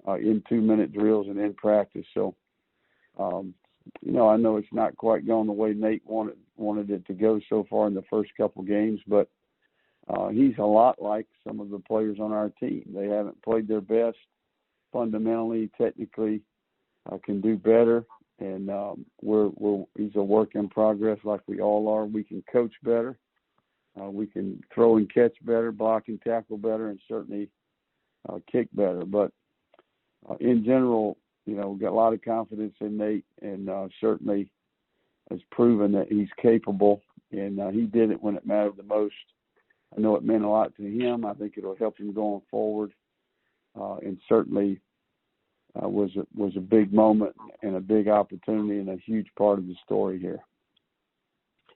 in 2-minute drills and in practice. So, I know it's not quite gone the way Nate wanted it to go so far in the first couple games, but he's a lot like some of the players on our team. They haven't played their best fundamentally, technically, can do better, and he's a work in progress like we all are. We can coach better. We can throw and catch better, block and tackle better, and certainly kick better. But in general, we've got a lot of confidence in Nate, and certainly has proven that he's capable, and he did it when it mattered the most. I know it meant a lot to him. I think it'll help him going forward, and certainly was a big moment and a big opportunity and a huge part of the story here.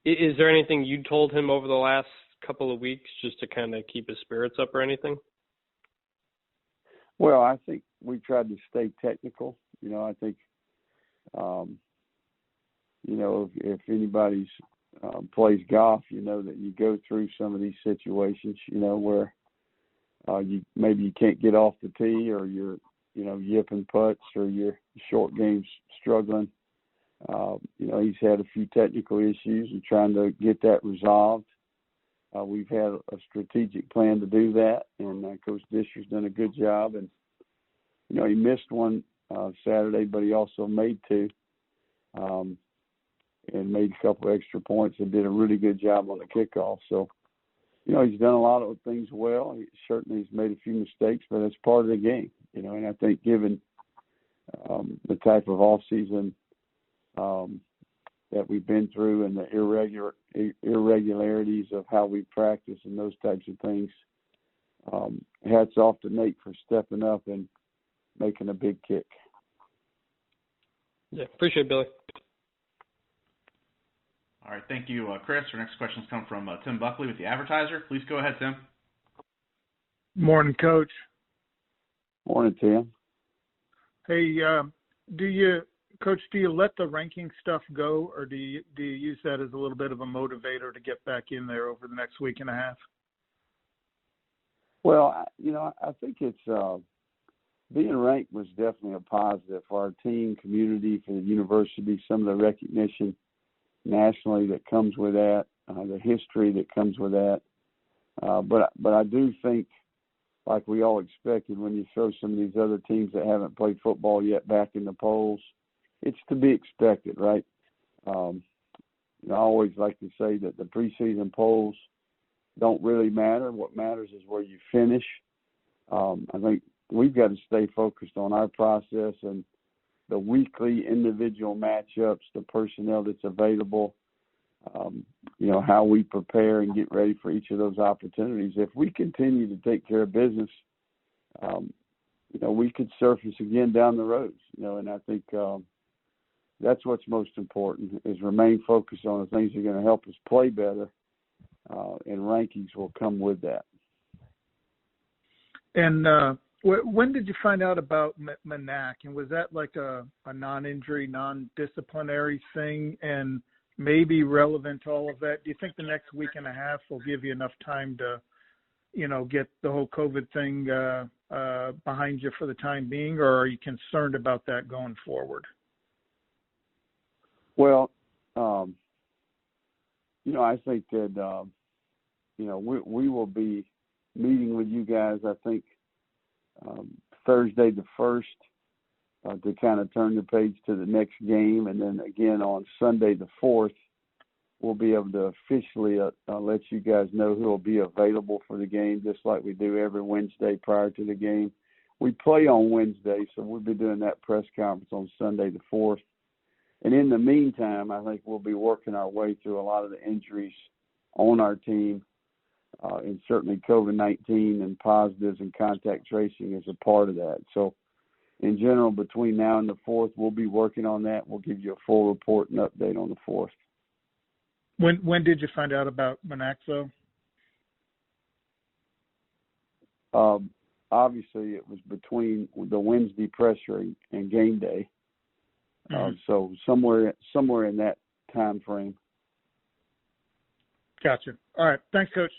Is there anything you told him over the last couple of weeks just to kind of keep his spirits up or anything? Well, I think we tried to stay technical. I think, if anybody's plays golf, that you go through some of these situations, where you can't get off the tee, or you're, yipping putts, or your short game's struggling. He's had a few technical issues and trying to get that resolved. We've had a strategic plan to do that, and Coach Disher's done a good job. And, he missed one Saturday, but he also made two and made a couple extra points and did a really good job on the kickoff. So, he's done a lot of things well. He certainly has made a few mistakes, but it's part of the game, and I think given the type of off-season that we've been through and the irregularities of how we practice and those types of things, hats off to Nate for stepping up and making a big kick. Yeah, appreciate it, Billy. All right, thank you, Chris. Our next questions come from Tim Buckley with The Advertiser. Please go ahead, Tim. Morning, Coach. Morning, Tim. Hey, do you let the ranking stuff go, or do you use that as a little bit of a motivator to get back in there over the next week and a half? Well, I think it's being ranked was definitely a positive for our team, community, for the university, some of the recognition nationally that comes with that, the history that comes with that. But I do think, like we all expected, when you throw some of these other teams that haven't played football yet back in the polls, it's to be expected, right? I always like to say that the preseason polls don't really matter. What matters is where you finish. I think we've got to stay focused on our process and the weekly individual matchups, the personnel that's available, how we prepare and get ready for each of those opportunities. If we continue to take care of business, we could surface again down the road, and I think that's what's most important, is remain focused on the things that are going to help us play better, and rankings will come with that. And when did you find out about Manak? And was that like a non-injury, non-disciplinary thing, and maybe relevant to all of that? Do you think the next week and a half will give you enough time to get the whole COVID thing behind you for the time being, or are you concerned about that going forward? Well, I think that, we will be meeting with you guys, I think, Thursday the 1st to kind of turn the page to the next game. And then again on Sunday the 4th, we'll be able to officially let you guys know who will be available for the game, just like we do every Wednesday prior to the game. We play on Wednesday, so we'll be doing that press conference on Sunday the 4th. And in the meantime, I think we'll be working our way through a lot of the injuries on our team, and certainly COVID-19 and positives and contact tracing is a part of that. So in general, between now and the 4th, we'll be working on that. We'll give you a full report and update on the 4th. When did you find out about Monaxo? Obviously, it was between the Wednesday presser and game day. So somewhere in that time frame. Gotcha. All right. Thanks, Coach.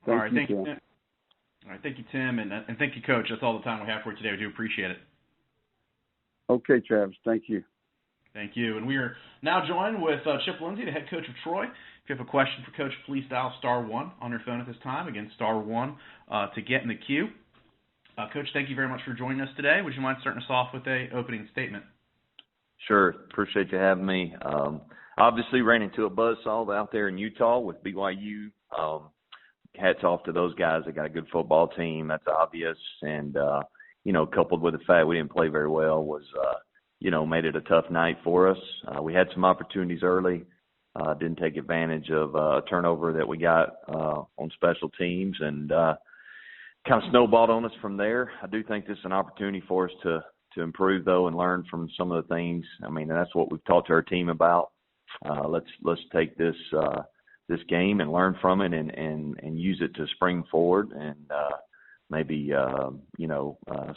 Thank you, Tim. All right, thank you, Tim, and thank you, Coach. That's all the time we have for you today. We do appreciate it. Okay, Travis. Thank you. Thank you. And we are now joined with Chip Lindsey, the head coach of Troy. If you have a question for Coach, please dial *1 on your phone at this time. Again, *1 to get in the queue. Coach, thank you very much for joining us today. Would you mind starting us off with an opening statement? Sure. Appreciate you having me. Obviously ran into a buzzsaw out there in Utah with BYU. Hats off to those guys. They got a good football team. That's obvious. And, coupled with the fact we didn't play very well was, made it a tough night for us. We had some opportunities early. Didn't take advantage of a turnover that we got on special teams, and kind of snowballed on us from there. I do think this is an opportunity for us to improve, though, and learn from some of the things. I mean, that's what we've talked to our team about. Let's take this game and learn from it and use it to spring forward and maybe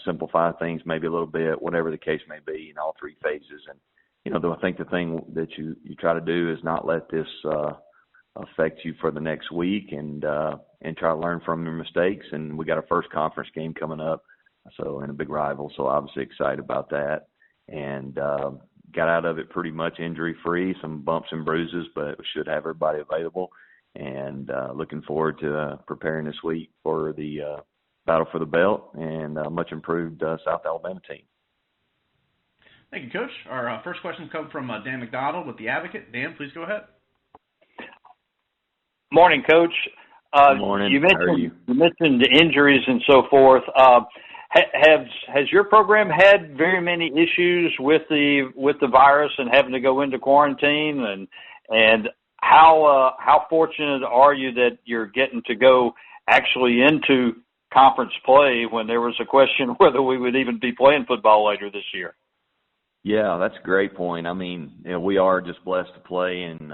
simplify things maybe a little bit, whatever the case may be in all three phases. And I think the thing that you try to do is not let this affect you for the next week, and try to learn from your mistakes. And we got our first conference game coming up, and a big rival, so obviously excited about that. And got out of it pretty much injury-free, some bumps and bruises, but we should have everybody available. And looking forward to preparing this week for the battle for the belt and a much improved South Alabama team. Thank you, Coach. Our first question comes from Dan McDonald with The Advocate. Dan, please go ahead. Morning, Coach. Good morning. You How are you? mentioned the injuries and so forth. Has your program had very many issues with the virus and having to go into quarantine? And how fortunate are you that you're getting to go actually into conference play when there was a question whether we would even be playing football later this year? Yeah, that's a great point. I mean, we are just blessed to play and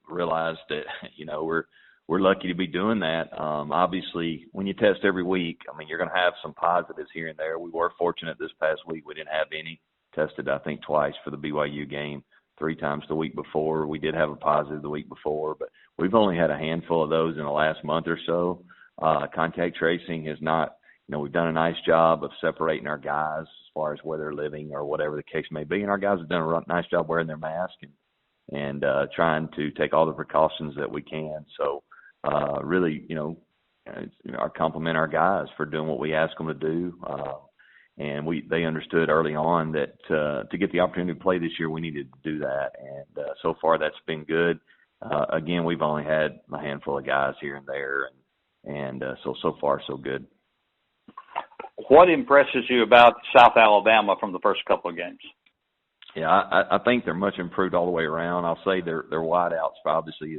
realize that, we're lucky to be doing that. Obviously, when you test every week, I mean, you're going to have some positives here and there. We were fortunate this past week. We didn't have any. Tested, I think, twice for the BYU game, 3 times the week before. We did have a positive the week before, but we've only had a handful of those in the last month or so. Contact tracing has not, we've done a nice job of separating our guys as far as where they're living or whatever the case may be. And our guys have done a nice job wearing their mask and trying to take all the precautions that we can. So, really, I compliment our guys for doing what we ask them to do. And they understood early on that to get the opportunity to play this year, we needed to do that. And so far, that's been good. Again, we've only had a handful of guys here and there, and so far, so good. What impresses you about South Alabama from the first couple of games? Yeah, I think they're much improved all the way around. I'll say their wideouts obviously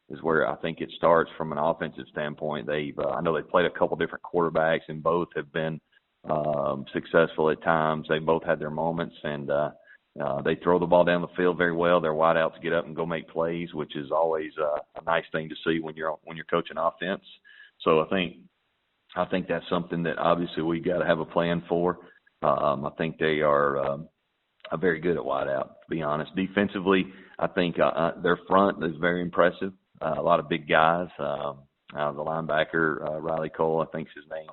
is where I think it starts from an offensive standpoint. I know they've played a couple different quarterbacks, and both have been successful at times. They both had their moments, and they throw the ball down the field very well. Their wideouts get up and go make plays, which is always a nice thing to see when you're coaching offense. So I think that's something that obviously we got to have a plan for. I think they are very good at wideout, to be honest. Defensively, I think their front is very impressive. a lot of big guys. The linebacker Riley Cole, I think's his name,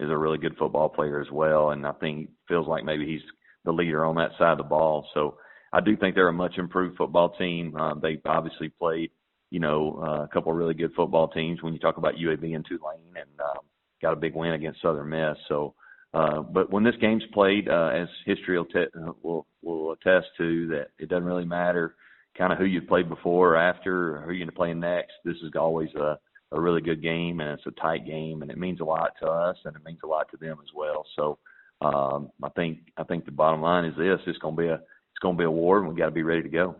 is a really good football player as well, and I think feels like maybe he's the leader on that side of the ball. So I do think they're a much improved football team. They obviously played, a couple of really good football teams when you talk about UAB and Tulane, and got a big win against Southern Miss. So, but when this game's played, as history will attest to, that it doesn't really matter kind of who you played before or after, or who you're going to play next. This is always a really good game, and it's a tight game, and it means a lot to us, and it means a lot to them as well. So, I think the bottom line is this: it's going to be a war, and we got to be ready to go.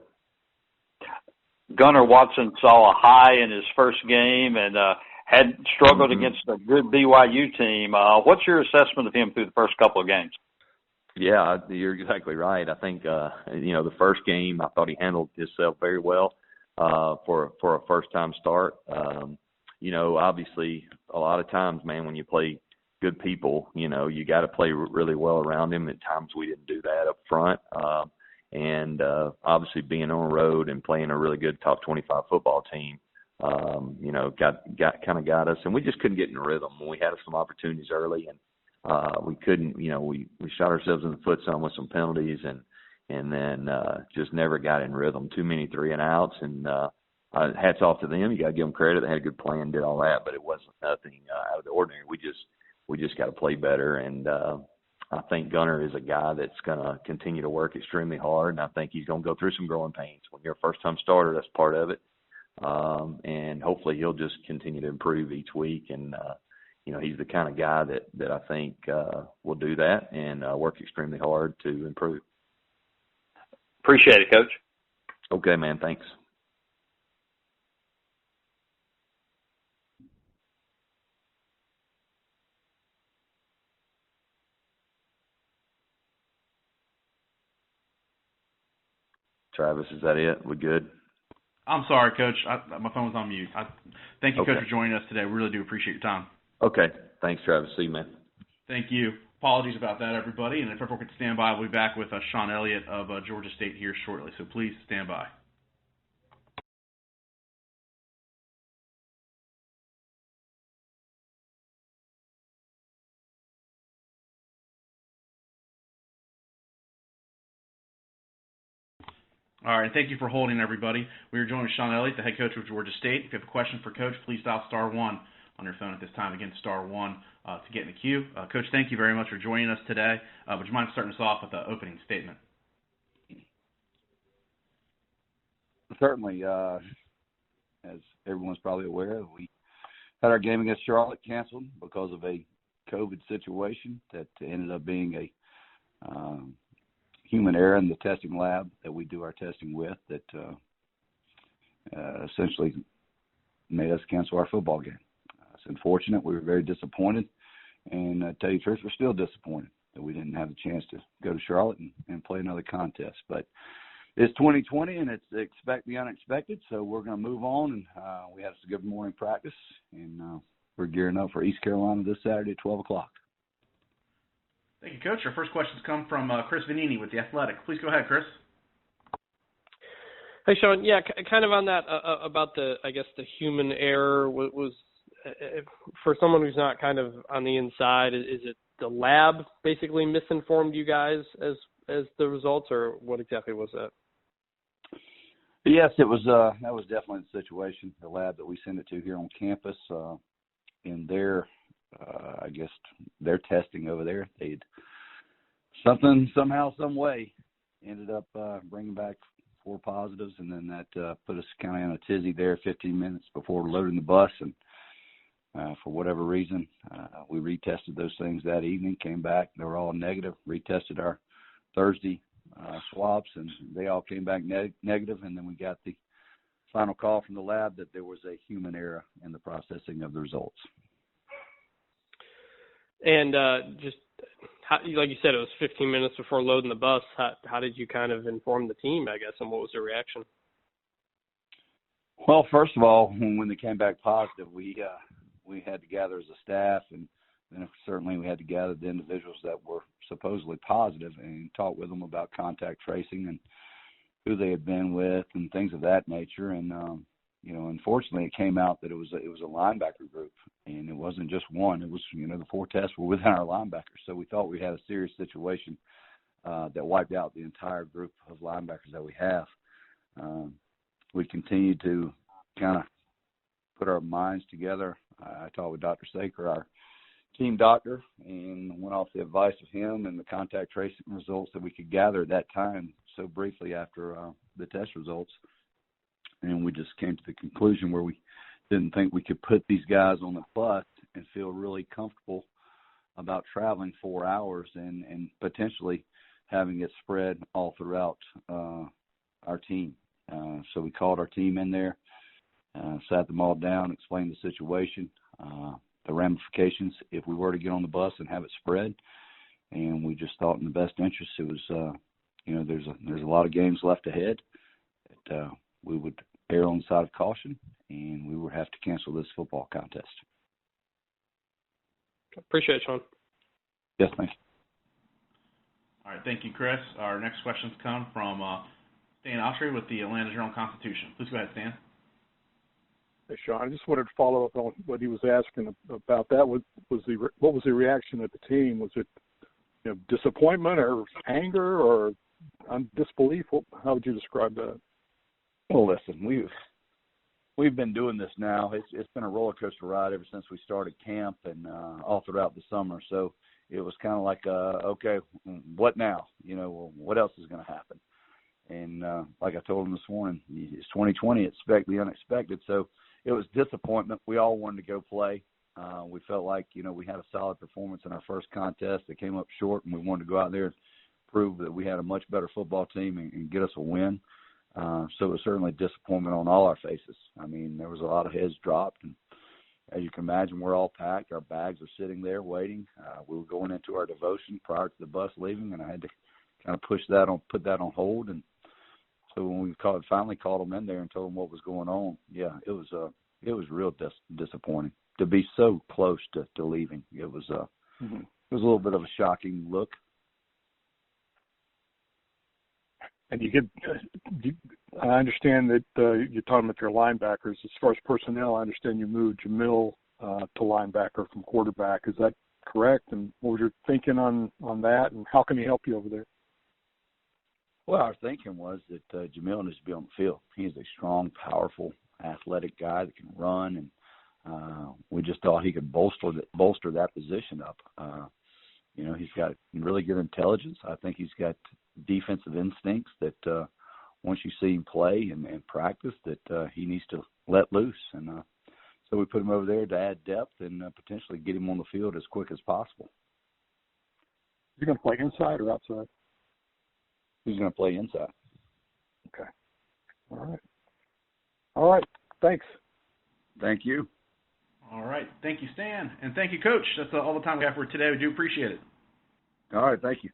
Gunnar Watson saw a high in his first game and had struggled against a good BYU team. What's your assessment of him through the first couple of games? Yeah, you're exactly right. I think the first game, I thought he handled himself very well for a first-time start. Obviously, a lot of times, man, when you play good people, you got to play really well around him. At times, we didn't do that up front. And obviously being on the road and playing a really good top 25 football team, got us, and we just couldn't get in rhythm. We had some opportunities early, and we couldn't, we shot ourselves in the foot some with some penalties, and then just never got in rhythm. Too many 3-and-outs, and hats off to them. You got to give them credit. They had a good plan, did all that, but it wasn't nothing out of the ordinary. We just got to play better, and I think Gunnar is a guy that's going to continue to work extremely hard, and I think he's going to go through some growing pains. When you're a first-time starter, that's part of it. And hopefully he'll just continue to improve each week. And, he's the kind of guy that I think will do that and work extremely hard to improve. Appreciate it, Coach. Okay, man. Thanks. Travis, is that it? We good? I'm sorry, Coach. My phone was on mute. Thank you, Okay. Coach, for joining us today. We really do appreciate your time. Okay. Thanks, Travis. See you, man. Thank you. Apologies about that, everybody. And if everyone could stand by, we'll be back with Shawn Elliott of Georgia State here shortly. So please stand by. All right, thank you for holding, everybody. We are joined with Shawn Elliott, the head coach of Georgia State. If you have a question for Coach, please dial *1 on your phone at this time. Again, *1 to get in the queue. Coach, thank you very much for joining us today. Would you mind starting us off with the opening statement? Certainly. As everyone's probably aware, we had our game against Charlotte canceled because of a COVID situation that ended up being a human error in the testing lab that we do our testing with that essentially made us cancel our football game. It's unfortunate. We were very disappointed, and to tell you the truth, we're still disappointed that we didn't have the chance to go to Charlotte and play another contest. But it's 2020, and it's expect the unexpected, so we're going to move on, and we have some good morning practice, and we're gearing up for East Carolina this Saturday at 12 o'clock. Thank you, Coach. Our first questions come from Chris Vanini with The Athletic. Please go ahead, Chris. Hey, Shawn. Yeah, kind of on that about the human error was for someone who's not kind of on the inside. Is it the lab basically misinformed you guys as the results, or what exactly was that? Yes, it was. That was definitely the situation. The lab that we sent it to here on campus, in their, their testing over there, they'd somehow, some way, ended up bringing back 4 positives, and then that put us kind of in a tizzy there 15 minutes before loading the bus, and for whatever reason, we retested those things that evening, came back, they were all negative, retested our Thursday swabs, and they all came back negative, and then we got the final call from the lab that there was a human error in the processing of the results. And just how, like you said, it was 15 minutes before loading the bus. How did you kind of inform the team, I guess, and what was their reaction? Well, first of all, when they came back positive, we had to gather as a staff, and then certainly we had to gather the individuals that were supposedly positive and talk with them about contact tracing and who they had been with and things of that nature. And unfortunately it came out that it was a linebacker group, and it wasn't just one. It was, the 4 tests were within our linebackers. So we thought we had a serious situation that wiped out the entire group of linebackers that we have. We continued to kind of put our minds together. I talked with Dr. Saker, our team doctor, and went off the advice of him and the contact tracing results that we could gather at that time so briefly after the test results. And we just came to the conclusion where we didn't think we could put these guys on the bus and feel really comfortable about traveling 4 hours and potentially having it spread all throughout our team. So we called our team in there, sat them all down, explained the situation, the ramifications if we were to get on the bus and have it spread. And we just thought in the best interest, it was, there's a lot of games left ahead, that we would err on the side of caution, and we would have to cancel this football contest. Appreciate it, Shawn. Yes, thanks. All right, thank you, Chris. Our next questions come from Stan Autry with the Atlanta Journal-Constitution. Please go ahead, Stan. Hey, Shawn, I just wanted to follow up on what he was asking about that. What was the reaction of the team? Was it disappointment or anger or disbelief? How would you describe that? Well, listen, we've been doing this now. It's been a roller coaster ride ever since we started camp and all throughout the summer. So it was kind of like, okay, what now? What else is going to happen? And like I told him this morning, it's 2020. Expect the unexpected. So it was disappointment. We all wanted to go play. We felt like, we had a solid performance in our first contest. It came up short, and we wanted to go out there and prove that we had a much better football team and get us a win. So it was certainly disappointment on all our faces. I mean, there was a lot of heads dropped. And as you can imagine, we're all packed. Our bags are sitting there waiting. We were going into our devotion prior to the bus leaving, and I had to kind of put that on hold. And so when we finally called them in there and told them what was going on, yeah, it was real disappointing to be so close to leaving. It was a little bit of a shocking look. And I understand that you're talking about your linebackers. As far as personnel, I understand you moved Jamil to linebacker from quarterback. Is that correct? And what was your thinking on that? And how can he help you over there? Well, our thinking was that Jamil needs to be on the field. He's a strong, powerful, athletic guy that can run, and we just thought he could bolster that position up. He's got really good intelligence. I think he's got defensive instincts that once you see him play and practice, that he needs to let loose. And so we put him over there to add depth and potentially get him on the field as quick as possible. Is he going to play inside or outside? He's going to play inside. Okay. All right. Thanks. Thank you. All right. Thank you, Stan. And thank you, Coach. That's all the time we have for today. We do appreciate it. All right. Thank you.